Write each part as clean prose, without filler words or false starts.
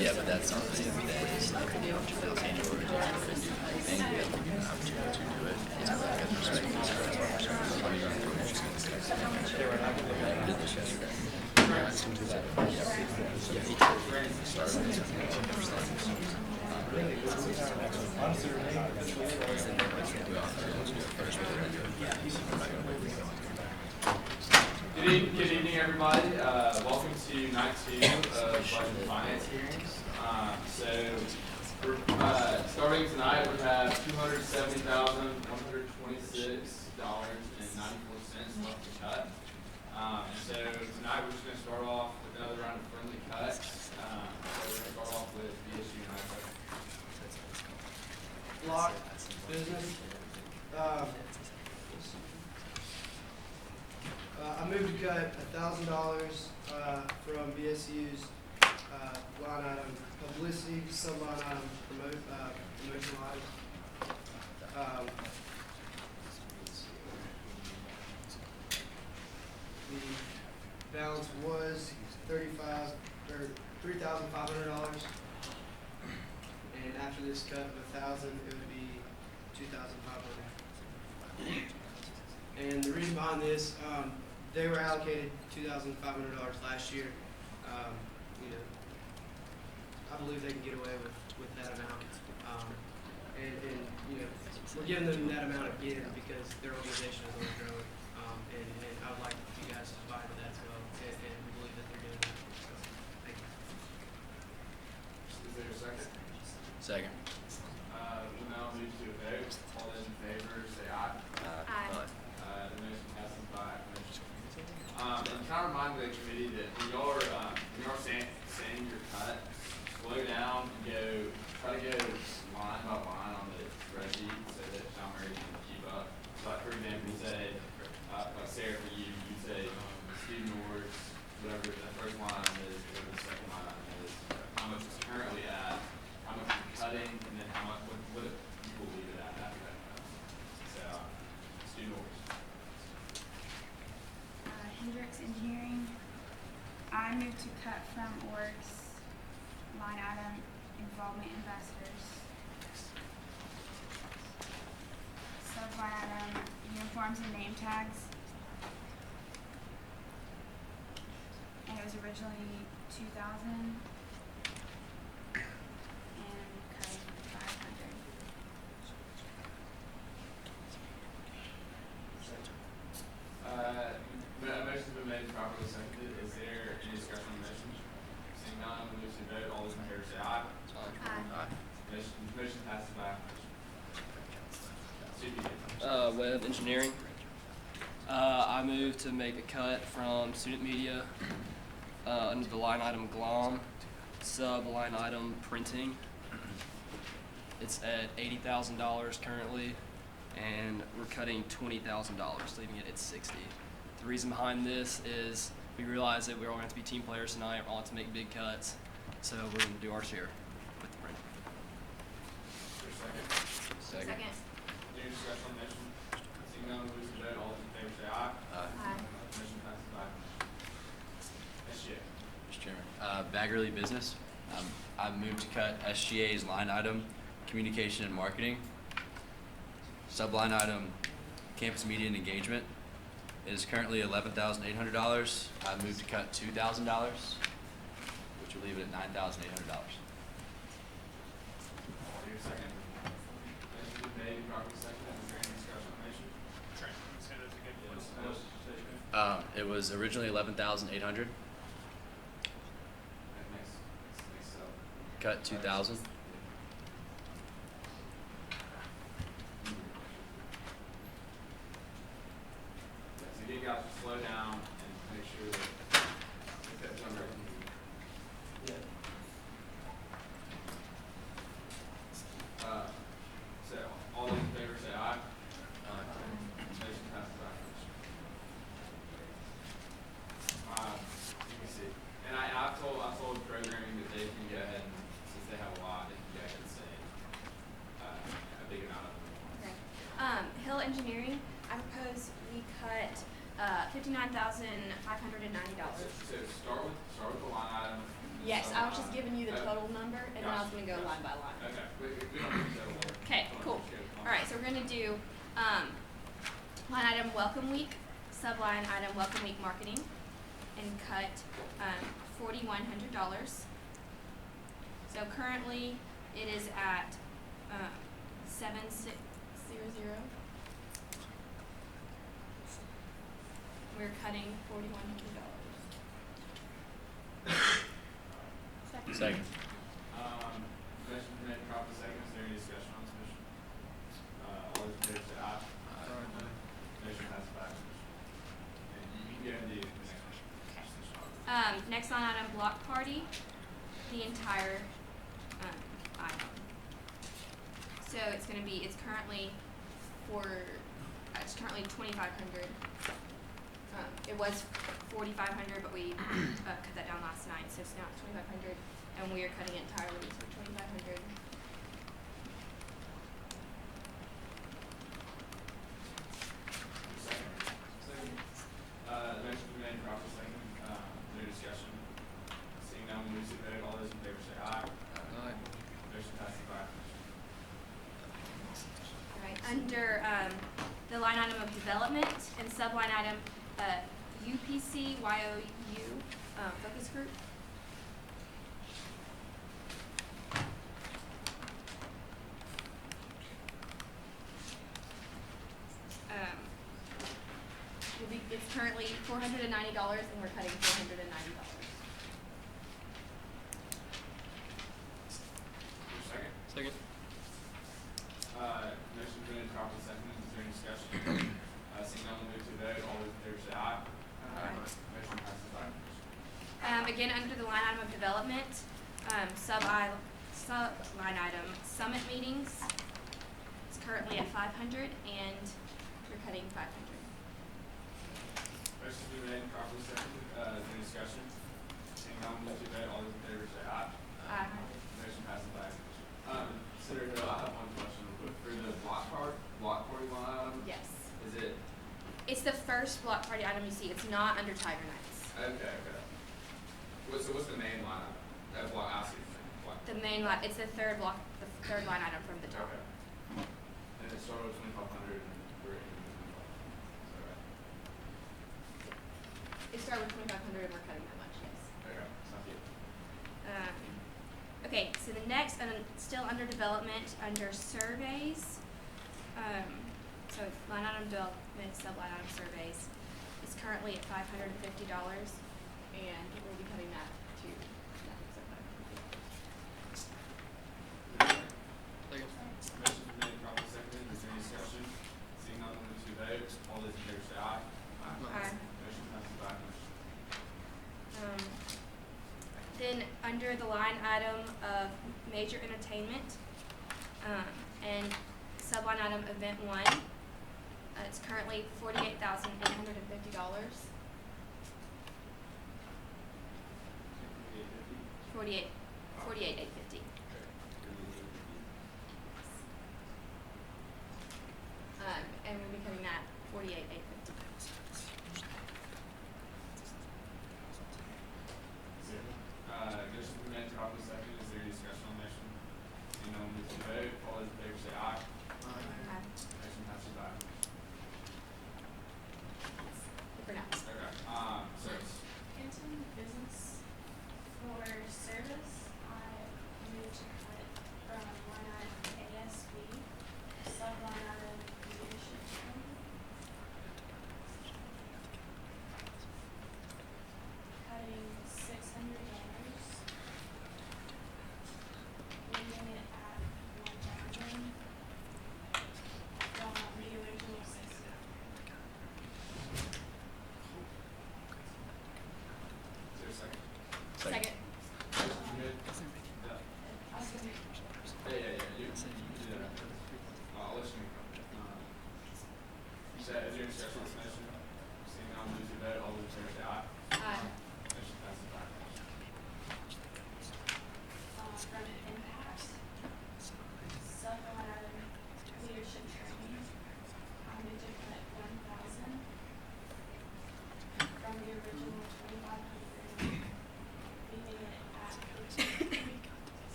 Yeah, but that's something that is like annual annual revenue thing. You have to give an opportunity to do it. It's like a perspective. I did this yesterday. Good evening, everybody. Welcome to night 2 of Budget and Finance hearings. So we're starting tonight. We have $270,126.94 left to cut. And so tonight we're just going to start off with another round of friendly cuts. So we're going to start off with BSU United. Block business. I moved to cut $1,000 from BSU's line item publicity, sub-line item promotional items. The balance was $3,500, and after this cut of $1,000, it would be $2,500. And the reason behind this, they were allocated $2,500 last year. I believe they can get away with that amount. And we're giving them that amount again because their organization is only growing. And I would like you guys to buy into that as well. And we believe that they're doing that. So, thank you. Is there a second? Second. We'll now move to a vote. All those in favor say aye. The motion passes by acclamation. And kind of remind the committee that when you are saying your cut, slow down and try to go line by line on the spreadsheet so that Sean Murray can keep up. So like for example, you say, like Sarah, for you, you say student awards, whatever the first line is, whatever the second line is, how much it's currently at, how much you're cutting, and then how much, what you will leave it at after that cut. So, student awards. Hendricks Engineering. I moved to cut from orgs line item involvement ambassadors. Sub-line item uniforms and name tags. And it was originally $2,000 and cutting $500. A motion's been made and properly seconded. Is there any discussion on the motion? Seeing none, we'll move to vote. All those in favor say aye. Motion passes by acclamation. Web engineering. I moved to make a cut from student media under the line item GLOM, sub line item printing. It's at $80,000 currently, and we're cutting $20,000, leaving it at $60,000. The reason behind this is we realize that we're all going to have to be team players tonight. We're all to make big cuts, so we're going to do our share with the print. Second. Any discussion on the motion? Seeing none, we'll move to vote. All those in favor say aye. Motion passes by. SGA. Mr. Chairman. Baggerly Business. I've moved to cut SGA's line item, communication and marketing. Subline item, campus media and engagement. It is currently $11,800. I've moved to cut $2,000, which will leave it at $9,800. Your second. Motion's been made, properly seconded. Is there any discussion on the motion? It was originally 11,800. Next up. Cut 2,000. So you guys just slow down and make sure that that's done right. So all those in favor say aye. Motion passes by you can see. And I've told programming that they can go ahead and, since they have a lot, they can go ahead and say a big amount of them. Okay. Hill Engineering, I propose we cut $59,590. So start with the line item. Yes, I was just giving you the total number, and then I was gonna go line by line. Okay, we don't need to order. Okay, cool. All right, so we're gonna do line item Welcome Week, subline item Welcome Week Marketing, and cut $4,100. So currently, it is at 7600. We're cutting $4,100. Second. Motion been made, properly seconded. Is there any discussion on this motion? All those in favor say aye. Motion passes by acclamation. And you can go and do the next one. Next line item, Block Party, the entire item. So it's currently it's currently 2,500. It was 4,500, but we cut that down last night, so it's now 2,500, and we are cutting it entirely to 2,500. Second. Motion been made, properly seconded. No discussion. Seeing none, we move to the vote. All those in favor say aye. Motion passes by acclamation. All right, under the line item of development and subline item UPC YOU focus group. It's currently $490, and we're cutting $490. Your second. Second. Motion been made, properly seconded. Is there any discussion? Seeing none, we'll move to the vote. All those in favor say aye. Motion passes by acclamation. Again, under the line item of development, sub line item summit meetings. It's currently at 500, and we're cutting 500. Motion's been made, properly seconded. Is there any discussion? Seeing none, we'll move to the vote. All those in favor say aye. Motion passes by acclamation. Senator Hill, I have one question real quick. For the block party line item, Yes. is it? It's the first block party item you see. It's not under Tiger Nights. Okay. So what's the main line item? That block, I see. Block. The main line, it's the third line item from the top. Okay. And it started with 2,500 and we're in 2,500. It started with 2,500, and we're cutting that much, yes. Okay, sounds good. Okay, so the next, still under development, under surveys, so line item development, subline item surveys, is currently at $550, and we'll be cutting that to Second. Motion's been made, properly seconded. Is there any discussion? Seeing none, we'll move to vote. All those in favor say aye. Motion passes by acclamation. Then under the line item of major entertainment, and subline item event 1, it's currently $48,850. 48,850. And we'll be cutting that 48,850. Motion's been made, properly seconded. Is there any discussion on the motion? Seeing none, we'll move to the vote. All those in favor say aye. Motion passes by acclamation. For now. Okay, so it's Continue business for service, I moved to cut from line item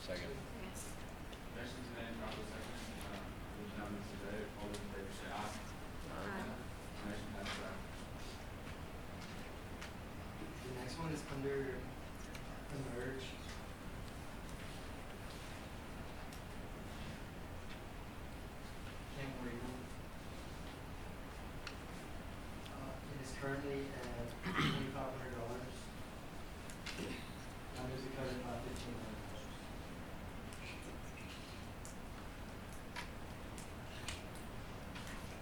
Second. Motion's been made and properly seconded. We'll now move to vote. All those in favor say aye. Motion passes by acclamation. The next one is under Emerge. Camp Regal. It is currently at $2,500. I move to cut it by $1,500.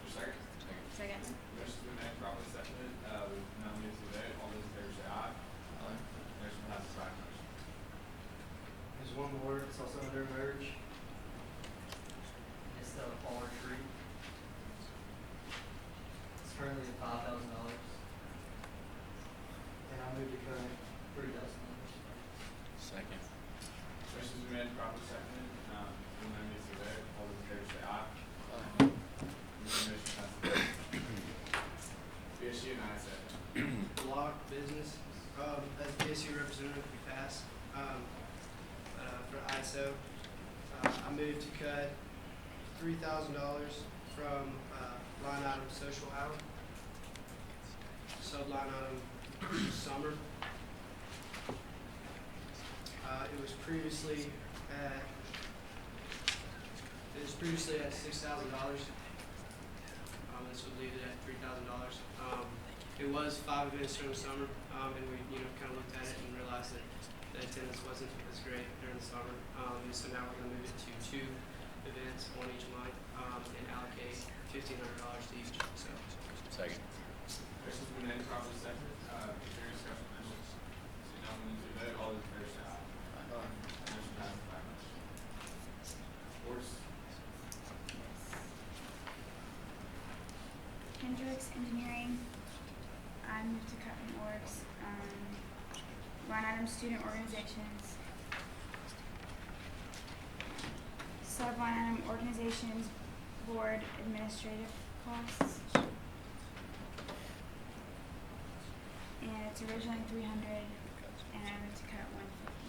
Your second? Second. Motion's been made and properly seconded. We'll now move to vote. All those in favor say aye. Motion passes by acclamation. There's one more, it's also under Emerge. It's the Baller Tree. It's currently at $5,000. And I move to cut it $3,000. Second. Motion's been made and properly seconded. We'll now move to vote. All those in favor say aye. Motion passes by acclamation. BSU and ISA. Block business, as BSU representative, we passed, for ISO. I moved to cut $3,000 from, line item social hour, sub-line item summer. It was previously at $6,000. This would leave it at $3,000. It was 5 events during the summer, and we, kind of looked at it and realized that the attendance wasn't as great during the summer. And so now we're going to move it to 2 events, one each month, and allocate $1,500 to each. So, Second. Motion's been made and properly seconded. Is there any discussion on this? Seeing none, we'll move to vote. All those in favor say aye. Motion passes by acclamation. Boards. Hendricks Engineering, I moved to cut from orgs, line item student organizations. Sub-line item organizations, board administrative costs. And it's originally 300, and I moved to cut 150.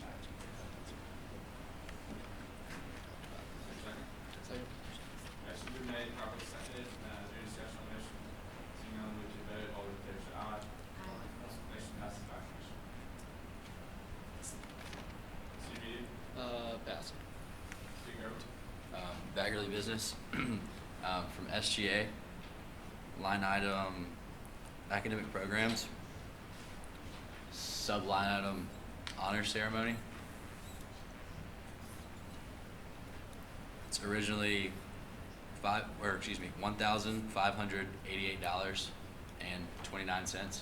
Second. Motion's been made and properly seconded. Is there any discussion on the motion? Seeing none, we'll move to vote. All those in favor say aye. Motion passes by acclamation. CBD, Pass. Steve Gerber. Baggerly Business, from SGA, line item academic programs, sub-line item honor ceremony. It's originally $1,588.29.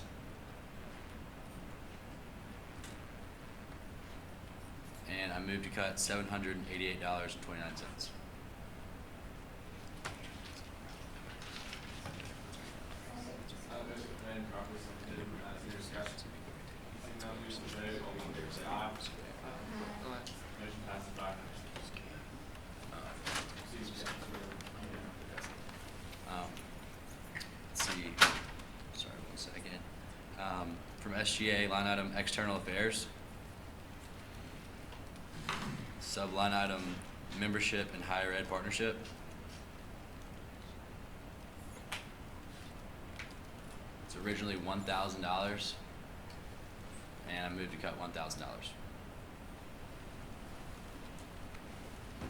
And I moved to cut $788.29. Motion's been made and properly seconded. Is there any discussion? Seeing none, we'll move to vote. All those in favor say aye. Motion passes by acclamation. Excuse me, Let's see, sorry, 1 second. From SGA, line item external affairs. Sub-line item membership and higher ed partnership. It's originally $1,000, and I moved to cut $1,000. Your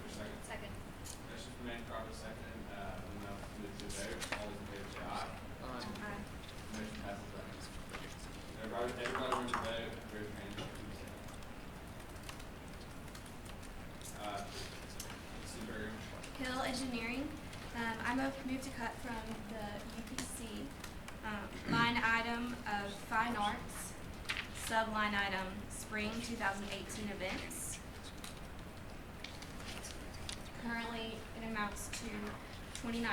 second. Second. Motion's been made and properly seconded. We'll now move to vote. All those in favor say aye. Motion passes by acclamation. Everybody remember to vote. Raise your hand. Steve Gerber. Hill Engineering, I moved to cut from the UPC, line item of fine arts, sub-line item spring 2018 events. Currently, it amounts to $2,900,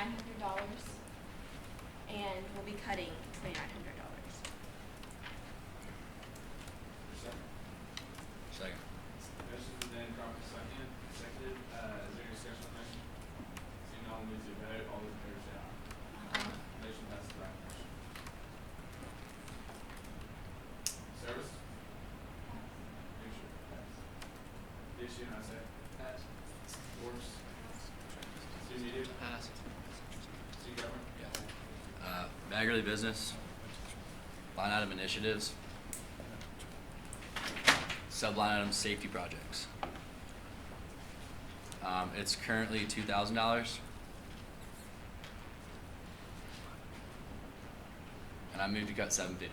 and we'll be cutting $2,900. Your second. Second. Motion's been made and properly seconded. Is there any discussion on the motion? Seeing none, we'll move to vote. All those in favor say aye. Motion passes by acclamation. Service. Make sure it passes. DSU and ISA. Pass. Works. Student media, Pass. student government, Baggerly Business, line item initiatives, subline item safety projects. It's currently $2,000. And I moved to cut $750.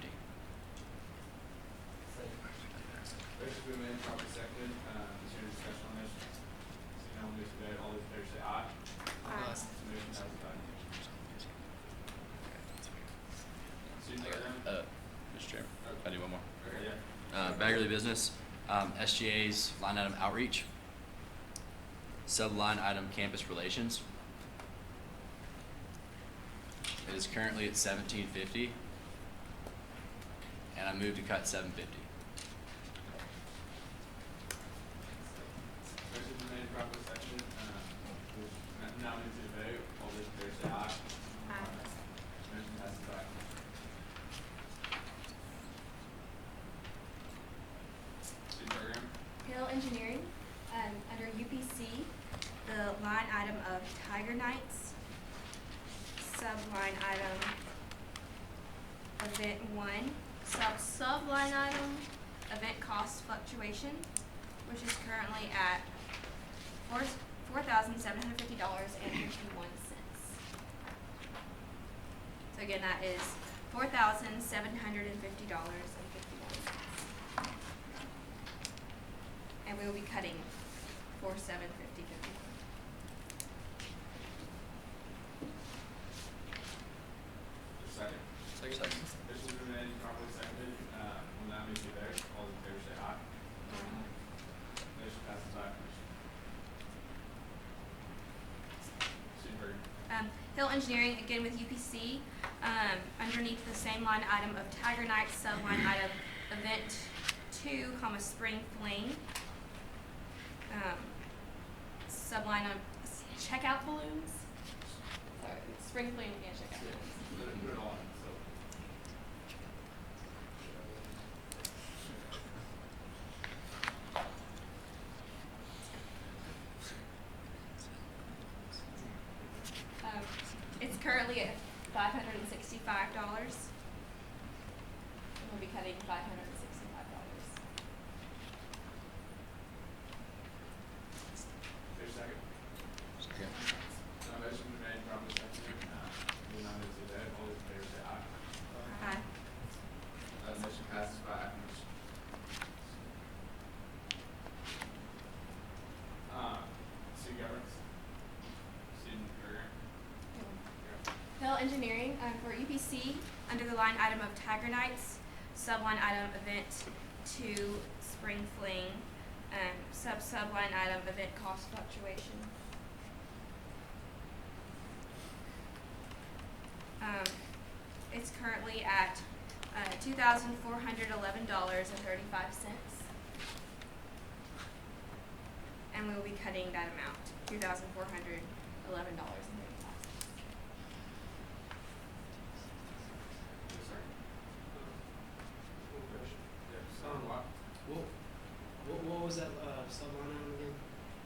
motion's been made, properly seconded, is there any discussion on this? Seeing none, we'll move to vote, all those in favor say aye. Aye. Motion passes by. Student program, Mr. Chairman, I do one more. okay, yeah. Baggerly Business, SGA's line item outreach, sub-line item campus relations. It is currently at $1,750, and I moved to cut $750. Motion's been made, properly seconded, now move to the vote, all those in favor say aye. Motion passes by. Student program, Hill Engineering, under UPC, the line item of Tiger Nights, sub-line item event one, sub-line item event cost fluctuation, which is currently at $4,750.51. So again, that is $4,750.51. And we will be cutting $4,750.51. second. Second. Motion's been made, properly seconded, we'll now move to the vote, all those in favor say aye. Motion passes by. Student program, Hill Engineering, again with UPC, underneath the same line item of Tiger Night, sub-line item event two, Spring Fling. Subline of checkout balloons. Sorry, Spring Fling and checkout balloons. put it on, so. It's currently at $565. We'll be cutting $565. There's a second. Second. Motion been made, properly seconded, we'll now move to the vote, all those in favor say aye. Aye. Motion passes by acclamation. Student governance, student program, Hill Engineering, for UPC, under the line item of Tiger Nights, subline item event two, Spring Fling, subline item event cost fluctuation. It's currently at $2,411.35. And we will be cutting that amount, $2,411.35. yes, sir. One question. Yes, what? What was that, subline item again?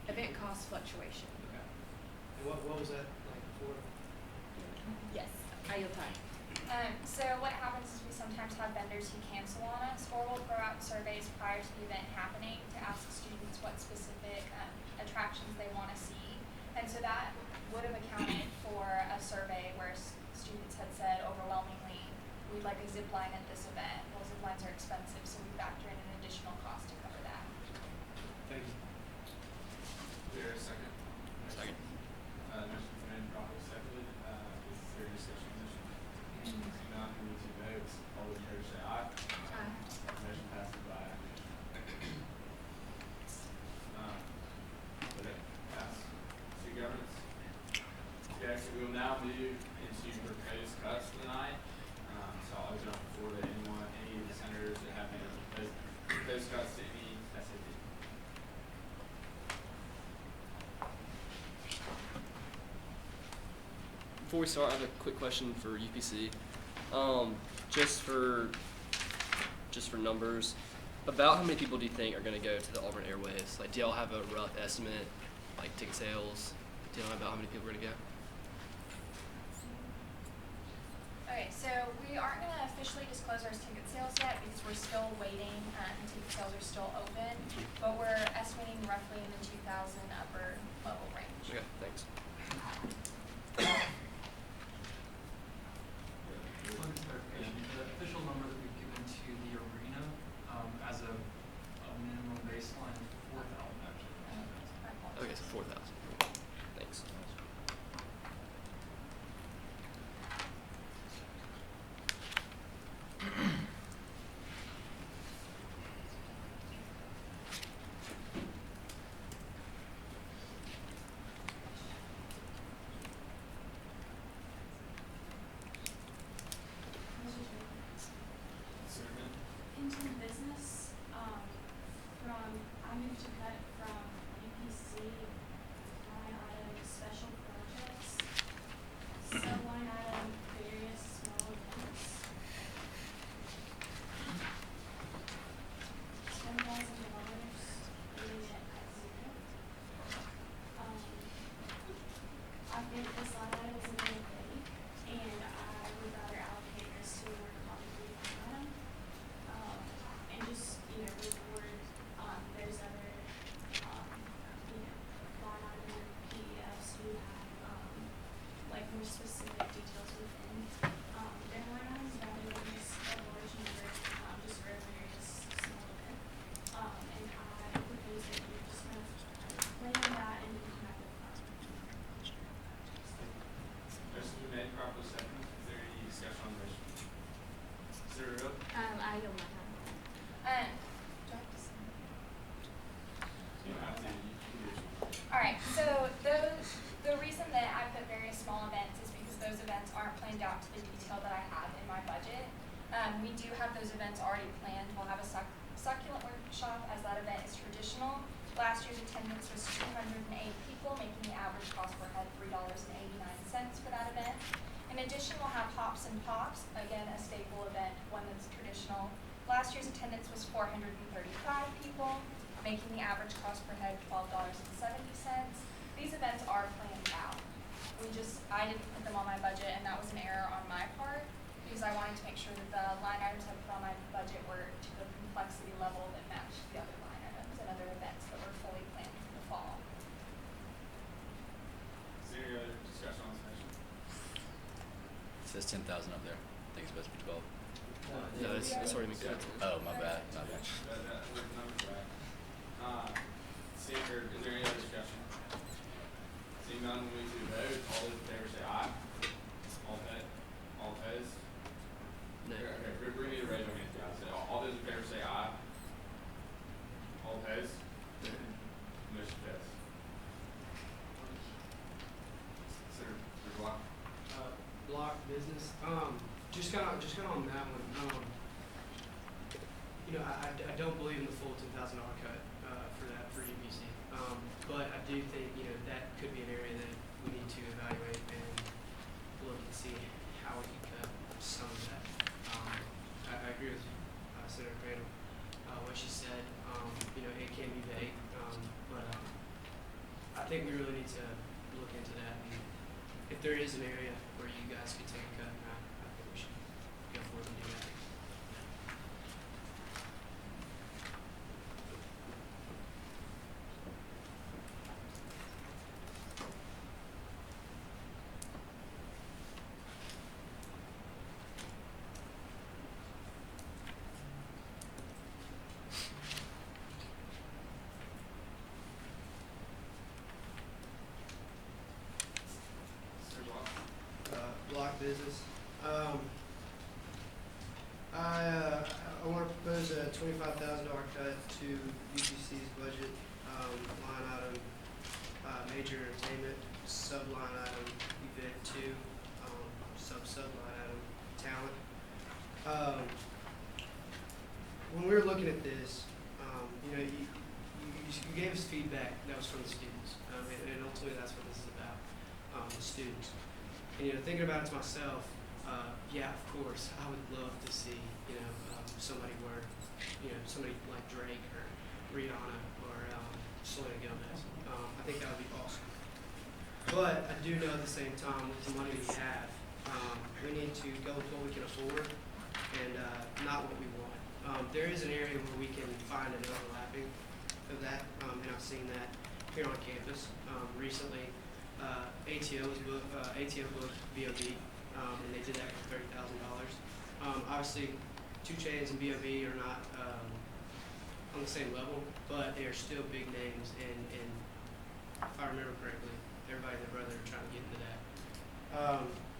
Event cost fluctuation. Okay. And what was that like before? Yes, I yield time. So what happens is we sometimes have vendors who cancel on us, or we'll throw out surveys prior to the event happening to ask students what specific attractions they want to see. And so that would have accounted for a survey where students had said overwhelmingly, we'd like a zip line at this event. Well, zip lines are expensive, so we factor in an additional cost to cover that. Thank you. There a second? Second. Motion's been made, properly seconded, is there any discussion on this? Seeing none, move to vote, all those in favor say aye. Motion passes by acclamation. Okay, pass. Student governance. Okay, so we will now move into proposed cuts tonight. So I'll open up the floor to anyone, any of the senators that have any proposed cuts to any SAP. Before we start, I have a quick question for UPC. Just for numbers, About how many people do you think are going to go to the Auburn Airwaves? Like, do y'all have a rough estimate, like ticket sales? Do you know about how many people are going to go? Okay, so we aren't going to officially disclose our ticket sales yet because we're still waiting. Ticket sales are still open, but we're estimating roughly in the 2,000 upper level range. Okay, thanks. One clarification, the official number that we've given to the arena, as a minimum baseline, 4,000 actually. Okay, so 4,000. Thanks. Into the business, I moved to cut from UPC line item special projects, sub-line item various small events. $10,000, leaving it at zero. I think this line item is a little vague, and I would rather allocate this to a more concrete line item. And just, reward, there's other, line item PDFs who have, like more specific details within, their line items rather than just a large number, just for a various small event. And I propose that you just kind of plan on that and then come back with, Motion's been made, properly seconded. Is there any discussion on the motion? Is there a vote? I don't know. Do I have to say? You don't have to, you can do it. Alright, so the reason that I put various small events is because those events aren't planned out to the detail that I have in my budget. We do have those events already planned. We'll have a succulent workshop as that event is traditional. Last year's attendance was 208 people, making the average cost per head $3.89 for that event. In addition, we'll have Hops and Pops, again a staple event, one that's traditional. Last year's attendance was 435 people, making the average cost per head $12.70. These events are planned out. I didn't put them on my budget, and that was an error on my part because I wanted to make sure that the line items I put on my budget were to the complexity level that matched the other line items and other events that were fully planned for the fall. Is there any other discussion on this motion? It says 10,000 up there. I think it's supposed to be 12. No, it's already been cut. Oh, my bad. My bad. That was the number's right. Is there any other discussion? Seeing none, we'll move to the vote. All those in favor say aye. All opposed? No. Okay, bring me the raise your hand, guys. All those in favor say aye. All opposed? Motion passed. Consider block. Block business. Just kind of on that one. I don't believe in the full $10,000 cut for UPC. But I do think that could be an area that we need to evaluate and look and see how we can cut some of that. I agree with Senator Crandall. What she said. It can be vague, but I think we really need to look into that. And if there is an area where you guys could take a cut, I think we should go forward and do that. Consider block. Block business. I want to propose a $25,000 cut to UPC's budget, line item, major entertainment, sub-line item, event 2, sub-line item, talent. When we were looking at this, you gave us feedback that was from the students, and ultimately that's what this is about, the students. And thinking about it to myself, yeah, of course, I would love to see somebody wear somebody like Drake or Rihanna or Selena Gomez. I think that would be awesome. But I do know at the same time, with the money we have, we need to go with what we can afford and not what we want. There is an area where we can find an overlapping of that, and I've seen that here on campus. Recently, ATO booked B.O.B., and they did that for $30,000. Obviously, 2 Chainz and B.O.B. are not on the same level, but they are still big names, and if I remember correctly, everybody and their brother are trying to get into that.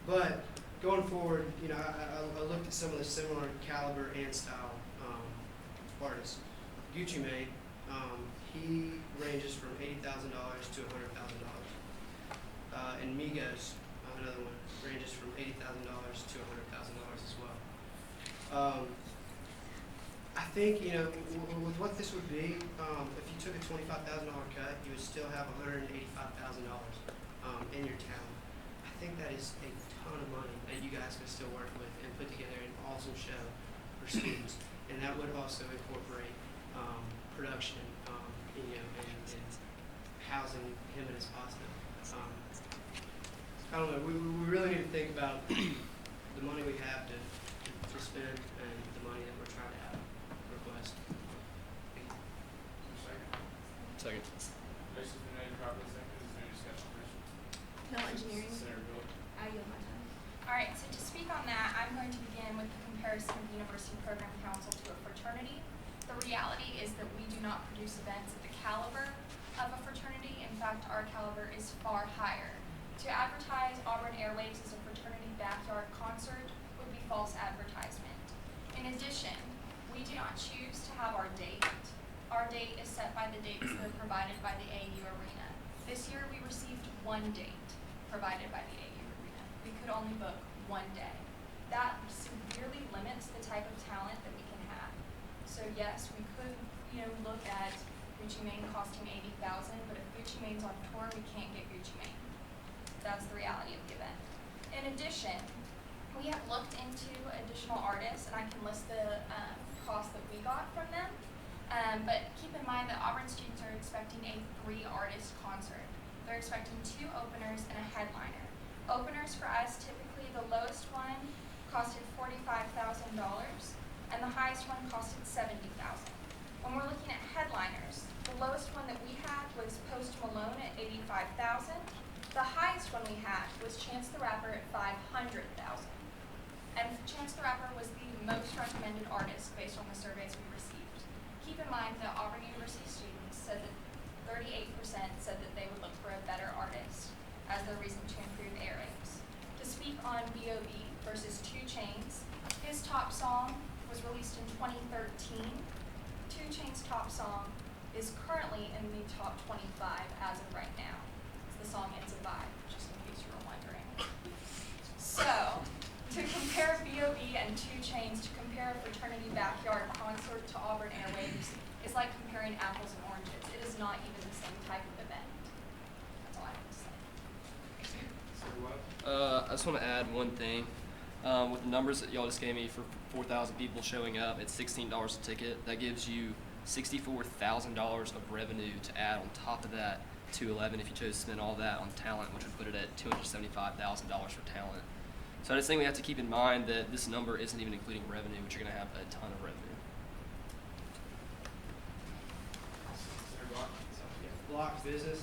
But going forward, I looked at some of the similar caliber and style artists. Gucci Mane, he ranges from $80,000 to $100,000. And Migos, another one, ranges from $80,000 to $100,000 as well. I think, with what this would be, if you took a $25,000 cut, you would still have $185,000 in your town. I think that is a ton of money that you guys can still work with and put together an awesome show for students. And that would also incorporate production, and housing him and his pasta. I don't know. We really need to think about the money we have to spend and the money that we're trying to have request. Second. Motion's been made, properly seconded. Is there any discussion on this? Hill Engineering, Senator Bill. I yield my time. All right, so to speak on that, I'm going to begin with the comparison of the University Program Council to a fraternity. The reality is that we do not produce events at the caliber of a fraternity. In fact, our caliber is far higher. To advertise Auburn Airwaves as a fraternity backyard concert would be false advertisement. In addition, we do not choose to have our date. Our date is set by the dates that are provided by the AU Arena. This year we received 1 date provided by the AU Arena. We could only book 1 day. That severely limits the type of talent that we can have. So yes, we could, look at Gucci Mane costing $80,000, but if Gucci Mane's on tour, we can't get Gucci Mane. That's the reality of the event. In addition, we have looked into additional artists, and I can list the cost that we got from them. But keep in mind that Auburn students are expecting a 3-artist concert. They're expecting 2 openers and a headliner. Openers for us, typically the lowest one costed $45,000, and the highest one costed $70,000. When we're looking at headliners, the lowest one that we had was Post Malone at $85,000. The highest one we had was Chance the Rapper at $500,000. And Chance the Rapper was the most recommended artist based on the surveys we received. Keep in mind that Auburn University students said that 38% said that they would look for a better artist as their reason to improve airwaves. To speak on B.O.B. versus 2 Chainz, his top song was released in 2013. 2 Chainz' top song is currently in the top 25 as of right now. The song It's a Vibe, just in case you were wondering. So, to compare B.O.B. and 2 Chainz, to compare a fraternity backyard concert to Auburn Airwaves, is like comparing apples and oranges. It is not even the same type of event. That's all I have to say. Senator Webb. I just want to add one thing. With the numbers that y'all just gave me for 4,000 people showing up at $16 a ticket, that gives you $64,000 of revenue to add on top of that to 11 if you chose to spend all that on talent, which would put it at $275,000 for talent. So I just think we have to keep in mind that this number isn't even including revenue, which you're going to have a ton of revenue. Senator Block. Block business.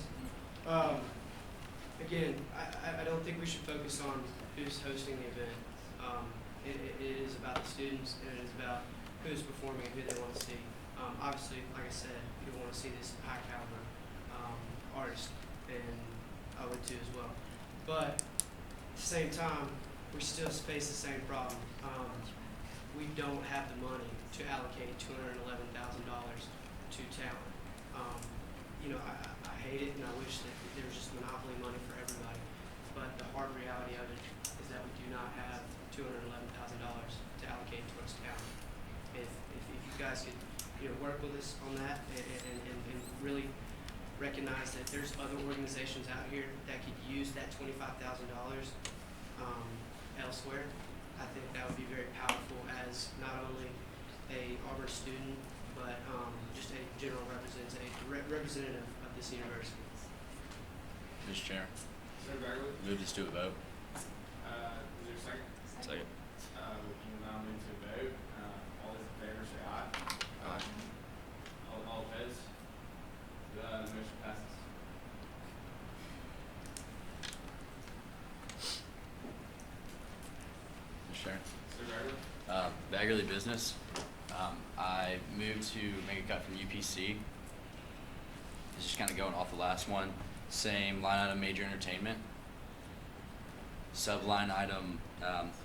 Again, I don't think we should focus on who's hosting the event. It is about the students, and it is about who's performing and who they want to see. Obviously, like I said, people want to see this high caliber artist, and I would too as well. But at the same time, we still face the same problem. We don't have the money to allocate $211,000 to talent. I hate it, and I wish that there was just monopoly money for everybody. But the hard reality of it is that we do not have $211,000 to allocate towards talent. If you guys could work with us on that and really recognize that there's other organizations out here that could use that $25,000 elsewhere, I think that would be very powerful as not only a Auburn student, but just a general representative of this university. Mr. Chair, Senator Bagley? move this to a vote. Is there a second? Second. We will now move to a vote. All those in favor say aye. Aye. All opposed? The motion passes. Mr. Chair. Senator Bagley? Baggerly Business, I moved to make a cut from UPC. It's just kind of going off the last one. Same line item, major entertainment. Subline item,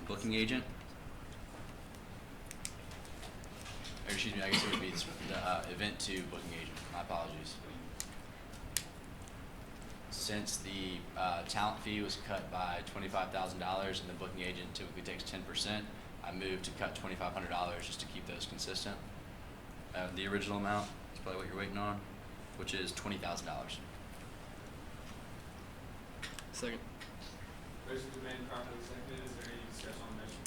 booking agent. Or excuse me, I guess it would be the event to booking agent. My apologies. Since the talent fee was cut by $25,000 and the booking agent typically takes 10%, I moved to cut $2,500 just to keep those consistent. The original amount is probably what you're waiting on, which is $20,000. Second. Motion's been made and properly seconded. Is there any discussion on the motion?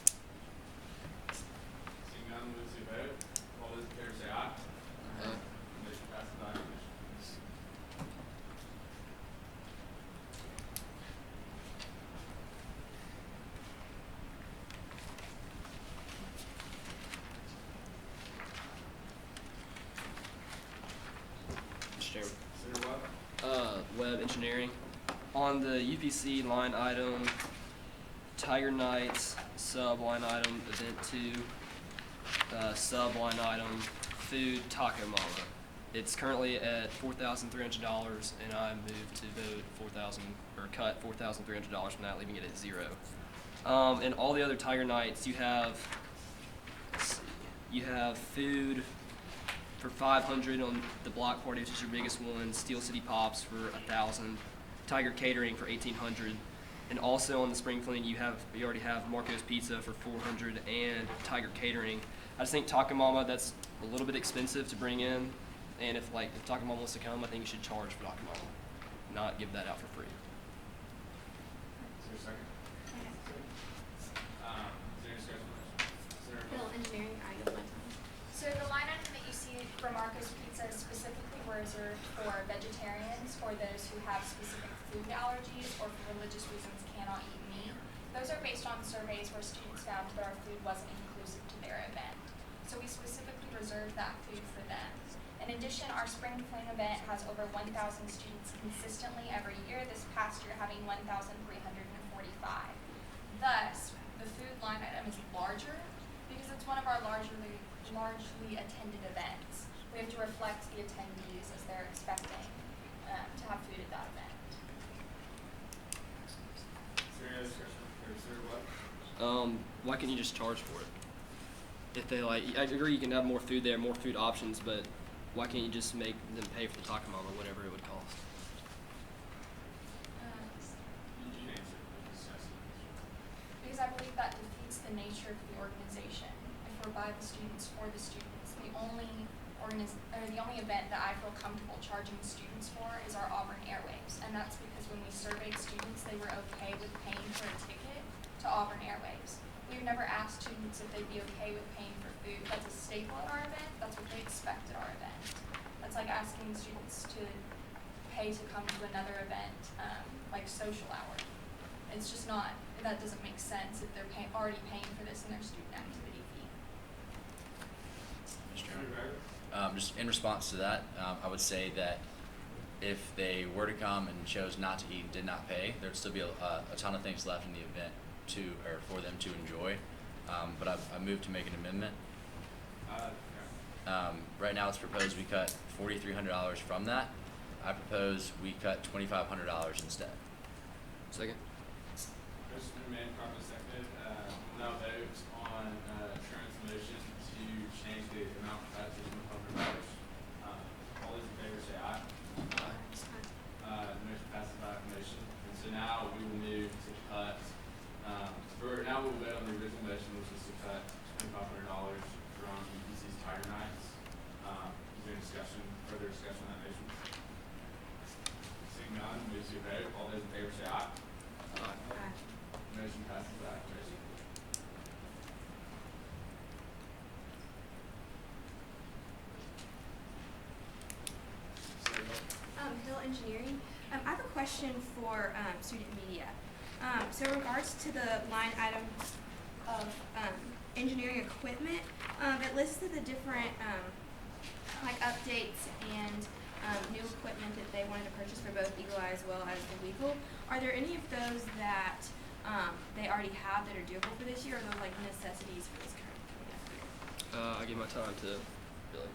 Seeing none, move to a vote. All those in favor say aye. Aye. Motion passes by acclamation. Mr. Chairman. Senator Webb? Web engineering. On the UPC line item, Tiger Nights, sub line item, event 2, sub line item, food, Taco Mama. It's currently at $4,300, and I moved to vote cut $4,300 from that, leaving it at 0. And all the other Tiger Nights, you have food for $500 on the block party, which is your biggest one. Steel City Pops for $1,000. Tiger Catering for $1,800. And also on the spring clean, you already have Marco's Pizza for $400 and Tiger Catering. I just think Taco Mama, that's a little bit expensive to bring in. And if Taco Mama wants to come, I think you should charge for Taco Mama, not give that out for free. Is there a second? Is there any discussion on the motion? Senator Bill, Webb? engineering, I yield my time. So the line item that you see for Marco's Pizza is specifically reserved for vegetarians or those who have specific food allergies or for religious reasons cannot eat meat. Those are based on surveys where students found that our food wasn't inclusive to their event. So we specifically reserved that food for them. In addition, our spring fling event has over 1,000 students consistently every year, this past year having 1,345. Thus, the food line item is larger because it's one of our largely attended events. We have to reflect the attendees as they're expecting to have food at that event. Is there any other discussion? Or Senator Webb? Why can't you just charge for it? If they I agree you can have more food there, more food options, but why can't you just make them pay for the Taco Mama, whatever it would cost? You can answer it. Discuss it. Because I believe that defeats the nature of the organization. If we're by the students, for the students, the only event that I feel comfortable charging students for is our Auburn Airwaves, and that's because when we surveyed students, they were okay with paying for a ticket to Auburn Airwaves. We've never asked students if they'd be okay with paying for food. That's a staple at our event. That's what they expect at our event. That's like asking students to pay to come to another event, like social hour. It's just not, that doesn't make sense if they're already paying for this in their student activity fee. Mr. Senator Chairman. Bagley? Just in response to that, I would say that if they were to come and chose not to eat and did not pay, there'd still be a ton of things left in the event for them to enjoy. But I moved to make an amendment. Okay. Right now it's proposed we cut $4,300 from that. I propose we cut $2,500 instead. Second. Motion's been made and properly seconded. We'll now vote on Sharon's motion to change the amount cut to $2,500. All those in favor say aye. The motion passes by acclamation. And so now we will move to cut, now we'll vote on the original motion, which is to cut $2,500 from UPC's Tiger Nights. Is there any further discussion on that motion? Seeing none, move to a vote. All those in favor say aye. Motion passes by acclamation. Engineering. I have a question for student media. So in regards to the line item of engineering equipment, it listed the different like updates and new equipment that they wanted to purchase for both Eagle Eye as well as the Weagle. Are there any of those that they already have that are doable for this year, or are those like necessities for this current coming up year? I give my time to Billy.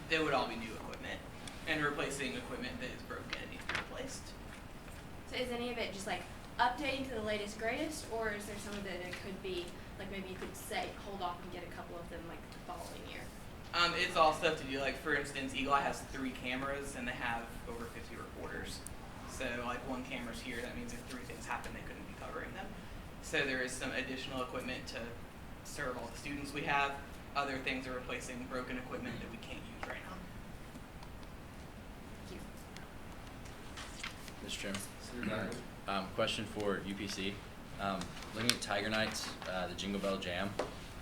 They would all be new equipment and replacing equipment that is broken and needs to be replaced. So is any of it just like updating to the latest greatest, or is there some of it that could be like maybe you could say hold off and get a couple of them like the following year? It's all stuff to do, like for instance, Eagle Eye has 3 cameras and they have over 50 recorders. So like one camera's here, that means if 3 things happen, they couldn't be covering them. So there is some additional equipment to serve all the students we have. Other things are replacing broken equipment that we can't use right now. Thank you. Mr. Chairman. Senator Bagley. Question for UPC. Looking at Tiger Nights, the Jingle Bell Jam,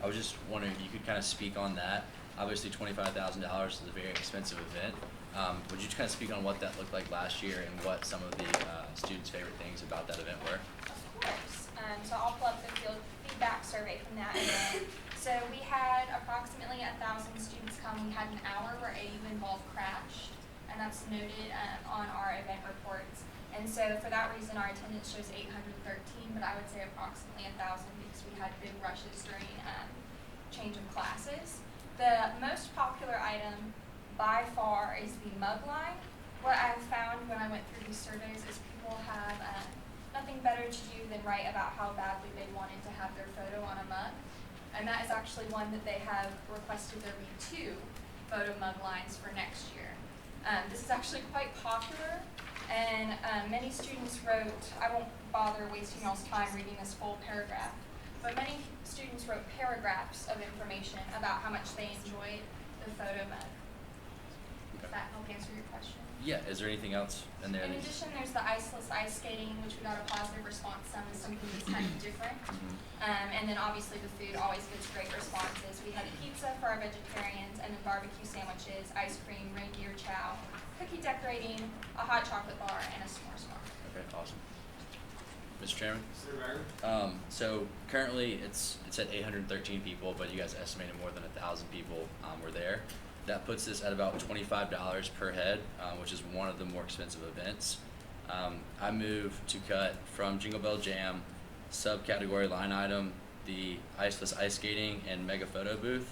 I was just wondering if you could kind of speak on that. Obviously, $25,000 is a very expensive event. Would you just kind of speak on what that looked like last year and what some of the students' favorite things about that event were? Of course. So I'll pull up the field feedback survey from that event. So we had approximately 1,000 students come. We had an hour where AU Involved crashed, and that's noted on our event reports. And so for that reason, our attendance shows 813, but I would say approximately 1,000 because we had big rushes during change of classes. The most popular item by far is the mug line. What I've found when I went through these surveys is people have nothing better to do than write about how badly they wanted to have their photo on a mug. And that is actually one that they have requested there be 2 photo mug lines for next year. This is actually quite popular, and many students wrote, I won't bother wasting y'all's time reading this full paragraph, but many students wrote paragraphs of information about how much they enjoyed the photo mug. Does that help answer your question? Yeah, is there anything else in there? In addition, there's the iceless ice skating, which we got a positive response on, is something that's kind of different. And then obviously the food always gets great responses. We had pizza for our vegetarians, and then barbecue sandwiches, ice cream, reindeer chow, cookie decorating, a hot chocolate bar, and a s'mores bar. Okay, awesome. Mr. Chairman? Senator Bagley. So currently it's at 813 people, but you guys estimated more than 1,000 people were there. That puts us at about $25 per head, which is one of the more expensive events. I move to cut from Jingle Bell Jam, subcategory line item, the iceless ice skating and mega photo booth.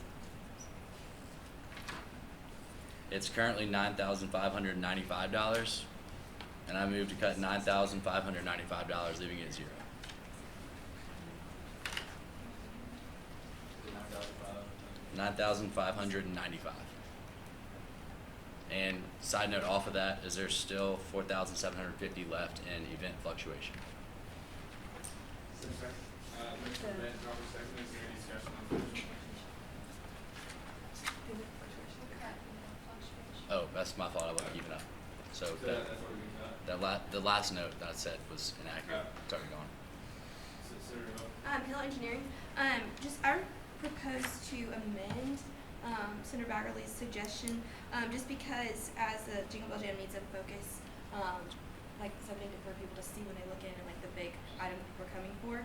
It's currently $9,595, and I move to cut $9,595, leaving it at 0. $9,595. And side note off of that is there's still $4,750 left in event fluctuation. Motion made, properly seconded. Is there any discussion on the motion? Oh, that's my fault. I wasn't keeping up. So So that's what we can cut. the last note that I said was inaccurate. It's already gone. Senator Hill. Hill Engineering. I propose to amend Senator Baggerly's suggestion, just because as the Jingle Bell Jam needs a focus, like something for people to see when they look in and like the big item we're coming for.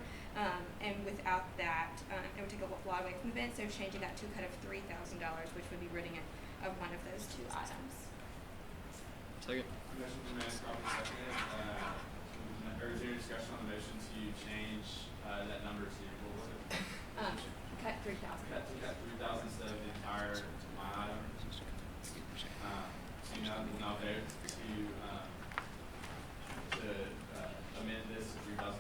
And without that, it would take a lot away from the event. So changing that to a cut of $3,000, which would be ridding it of one of those 2 items. Second. Motion been made, properly seconded. Or is there any discussion on the motion to change that number to, what was it? Cut 3,000. Cut 3,000 instead of the entire line item. So we'll now vote to amend this to $3,000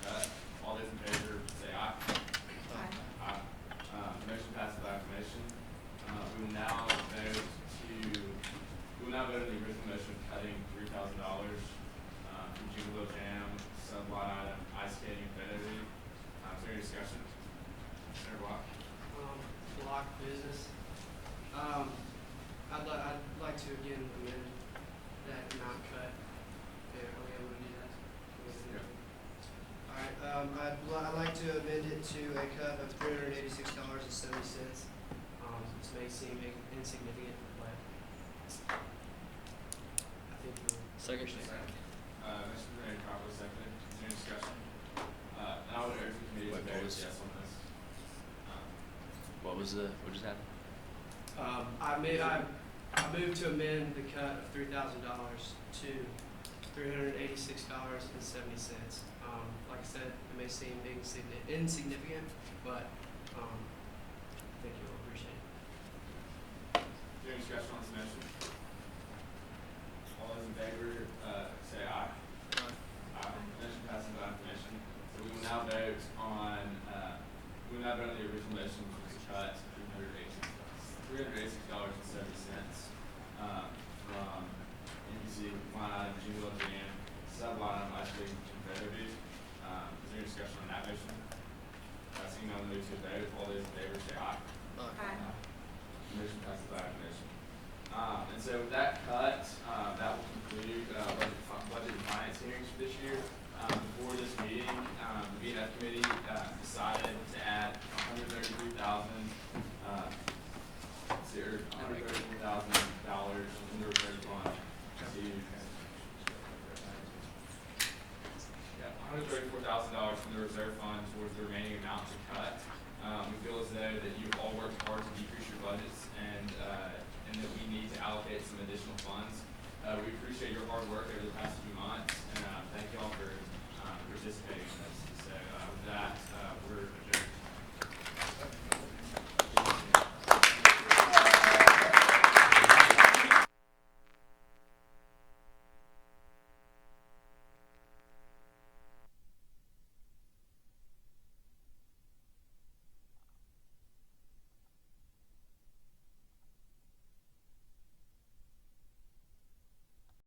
cut. All those in favor say aye. Aye. Motion passes by acclamation. We will now vote on the original motion cutting $3,000 from Jingle Bell Jam, sub-line item, ice skating, photo booth. Is there any discussion? Senator Block. Block business. I'd like to again amend that amount cut. Yeah, are we able to do that? Yeah. I'd like to amend it to a cut of $386.70. This may seem insignificant, but Second. Motion made, properly seconded. Is there any discussion? And I would urge the committee to Wait, vote what was- yes on this. What just happened? I moved to amend the cut of $3,000 to $386.70. Like I said, it may seem insignificant, but I think you'll appreciate it. Is there any discussion on this motion? All those in favor, say aye. Aye. Motion passes by acclamation. So we will now vote on, the original motion, which was cut $386.70, from NBC line item jingle at the end, sub-line item ice cream and photo booth. Is there any discussion on that motion? Seeing none, move to a vote. All those in favor say aye. Aye. Motion passes by acclamation. And so with that cut, that will conclude, budget and finance hearings for this year. Before this meeting, the B&F committee, decided to add $133,000 in the reserve fund to, $134,000 from the reserve fund towards the remaining amount to cut. We feel as though that you've all worked hard to decrease your budgets and that we need to allocate some additional funds. We appreciate your hard work over the past few months, and thank you all for participating in this. So with that, we're